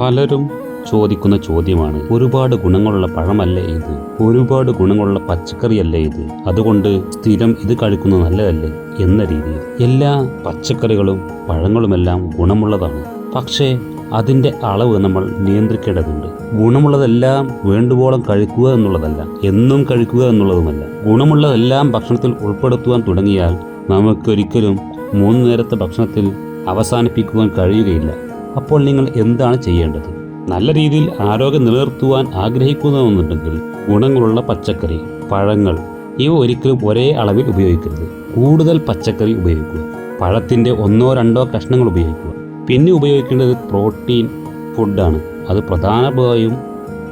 പലരും ചോദിക്കുന്ന ചോദ്യമാണ്, ഒരുപാട് ഗുണങ്ങളുള്ള പഴമല്ലേ ഇത്, ഒരുപാട് ഗുണങ്ങളുള്ള പച്ചക്കറിയല്ലേ ഇത്, അതുകൊണ്ട് സ്ഥിരം ഇത് കഴിക്കുന്നത് നല്ലതല്ലേ എന്ന രീതിയിൽ. എല്ലാ പച്ചക്കറികളും പഴങ്ങളുമെല്ലാം ഗുണമുള്ളതാണ്. പക്ഷേ അതിൻ്റെ അളവ് നമ്മൾ നിയന്ത്രിക്കേണ്ടതുണ്ട്. ഗുണമുള്ളതെല്ലാം വേണ്ടുവോളം കഴിക്കുക എന്നുള്ളതല്ല, എന്നും കഴിക്കുക എന്നുള്ളതുമല്ല. ഗുണമുള്ളതെല്ലാം ഭക്ഷണത്തിൽ ഉൾപ്പെടുത്തുവാൻ തുടങ്ങിയാൽ നമുക്കൊരിക്കലും 3 നേരത്തെ ഭക്ഷണത്തിൽ അവസാനിപ്പിക്കുവാൻ കഴിയുകയില്ല. അപ്പോൾ നിങ്ങൾ എന്താണ് ചെയ്യേണ്ടത്? നല്ല രീതിയിൽ ആരോഗ്യം നിലനിർത്തുവാൻ ആഗ്രഹിക്കുന്നുണ്ടെങ്കിൽ ഗുണങ്ങളുള്ള പച്ചക്കറി, പഴങ്ങൾ ഇവ ഒരിക്കലും ഒരേ അളവിൽ ഉപയോഗിക്കരുത്. കൂടുതൽ പച്ചക്കറി ഉപയോഗിക്കുക. പഴത്തിൻ്റെ 1-2 കഷ്ണങ്ങൾ ഉപയോഗിക്കുക. പിന്നെ ഉപയോഗിക്കേണ്ടത് പ്രോട്ടീൻ ഫുഡാണ്. അത് പ്രധാനമായും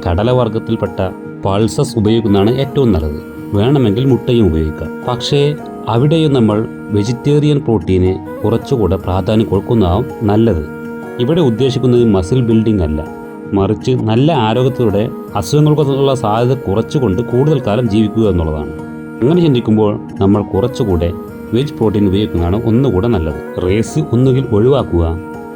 കടലവർഗത്തിൽപ്പെട്ട പൾസസ് ഉപയോഗിക്കുന്നതാണ് ഏറ്റവും നല്ലത്. വേണമെങ്കിൽ മുട്ടയും ഉപയോഗിക്കാം. പക്ഷേ അവിടെയും നമ്മൾ വെജിറ്റേറിയൻ പ്രോട്ടീന് കുറച്ചുകൂടെ പ്രാധാന്യം കൊടുക്കുന്നതാവും നല്ലത്. ഇവിടെ ഉദ്ദേശിക്കുന്നത് മസിൽ ബിൽഡിംഗ് അല്ല, മറിച്ച് നല്ല ആരോഗ്യത്തോടെ അസുഖങ്ങൾക്കുള്ള സാധ്യത കുറച്ചുകൊണ്ട് കൂടുതൽ കാലം ജീവിക്കുക എന്നുള്ളതാണ്. അങ്ങനെ ചിന്തിക്കുമ്പോൾ നമ്മൾ കുറച്ചുകൂടെ വെജ് പ്രോട്ടീൻ ഉപയോഗിക്കുന്നതാണ് ഒന്നുകൂടെ നല്ലത്. റൈസ് ഒന്നുകിൽ ഒഴിവാക്കുക,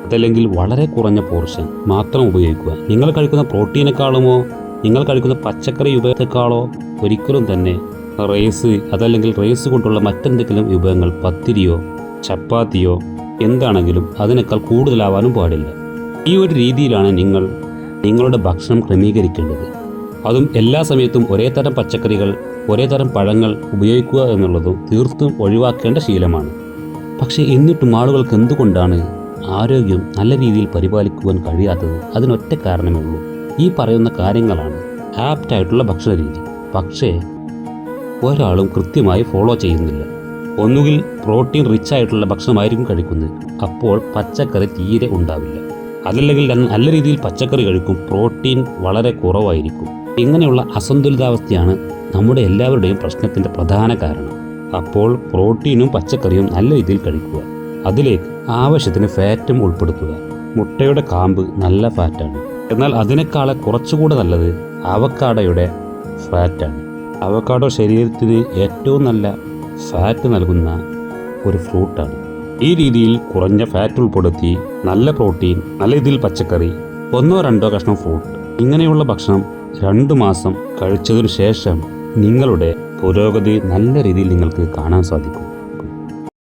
അതല്ലെങ്കിൽ വളരെ കുറഞ്ഞ പോർഷൻ മാത്രം ഉപയോഗിക്കുക. നിങ്ങൾ കഴിക്കുന്ന പ്രോട്ടീനേക്കാളുമോ നിങ്ങൾ കഴിക്കുന്ന പച്ചക്കറി വിഭവത്തെക്കാളോ ഒരിക്കലും തന്നെ റൈസ് അതല്ലെങ്കിൽ റൈസ് കൊണ്ടുള്ള മറ്റെന്തെങ്കിലും വിഭവങ്ങൾ, പത്തിരിയോ ചപ്പാത്തിയോ എന്താണെങ്കിലും അതിനേക്കാൾ കൂടുതലാവാനും പാടില്ല. ഈ ഒരു രീതിയിലാണ് നിങ്ങൾ നിങ്ങളുടെ ഭക്ഷണം ക്രമീകരിക്കേണ്ടത്. അതും എല്ലാ സമയത്തും ഒരേ തരം പച്ചക്കറികൾ, ഒരേ തരം പഴങ്ങൾ ഉപയോഗിക്കുക എന്നുള്ളതും തീർത്തും ഒഴിവാക്കേണ്ട ശീലമാണ്. പക്ഷേ എന്നിട്ടും ആളുകൾക്ക് എന്തുകൊണ്ടാണ് ആരോഗ്യം നല്ല രീതിയിൽ പരിപാലിക്കുവാൻ കഴിയാത്തത്? അതിനൊറ്റ കാരണമേ ഉള്ളൂ. ഈ പറയുന്ന കാര്യങ്ങളാണ് ആപ്റ്റായിട്ടുള്ള ഭക്ഷണ രീതി. പക്ഷേ ഒരാളും കൃത്യമായി ഫോളോ ചെയ്യുന്നില്ല. ഒന്നുകിൽ പ്രോട്ടീൻ റിച്ച് ആയിട്ടുള്ള ഭക്ഷണമായിരിക്കും കഴിക്കുന്നത്, അപ്പോൾ പച്ചക്കറി തീരെ ഉണ്ടാവില്ല. അതല്ലെങ്കിൽ നല്ല രീതിയിൽ പച്ചക്കറി കഴിക്കും, പ്രോട്ടീൻ വളരെ കുറവായിരിക്കും. ഇങ്ങനെയുള്ള അസന്തുലിതാവസ്ഥയാണ് നമ്മുടെ എല്ലാവരുടെയും പ്രശ്നത്തിൻ്റെ പ്രധാന കാരണം. അപ്പോൾ പ്രോട്ടീനും പച്ചക്കറിയും നല്ല രീതിയിൽ കഴിക്കുക. അതിലേക്ക് ആവശ്യത്തിന് ഫാറ്റും ഉൾപ്പെടുത്തുക. മുട്ടയുടെ കാമ്പ് നല്ല ഫാറ്റാണ്. എന്നാൽ അതിനേക്കാളെ കുറച്ചുകൂടെ നല്ലത് അവക്കാഡോയുടെ ഫാറ്റാണ്. അവക്കാഡോ ശരീരത്തിന് ഏറ്റവും നല്ല ഫാറ്റ് നൽകുന്ന ഒരു ഫ്രൂട്ടാണ്. ഈ രീതിയിൽ കുറഞ്ഞ ഫാറ്റ് ഉൾപ്പെടുത്തി നല്ല പ്രോട്ടീൻ, നല്ല രീതിയിൽ പച്ചക്കറി, 1-2 കഷ്ണം ഫ്രൂട്ട്, ഇങ്ങനെയുള്ള ഭക്ഷണം 2 മാസം കഴിച്ചതിനു ശേഷം നിങ്ങളുടെ പുരോഗതി നല്ല രീതിയിൽ നിങ്ങൾക്ക് കാണാൻ സാധിക്കും.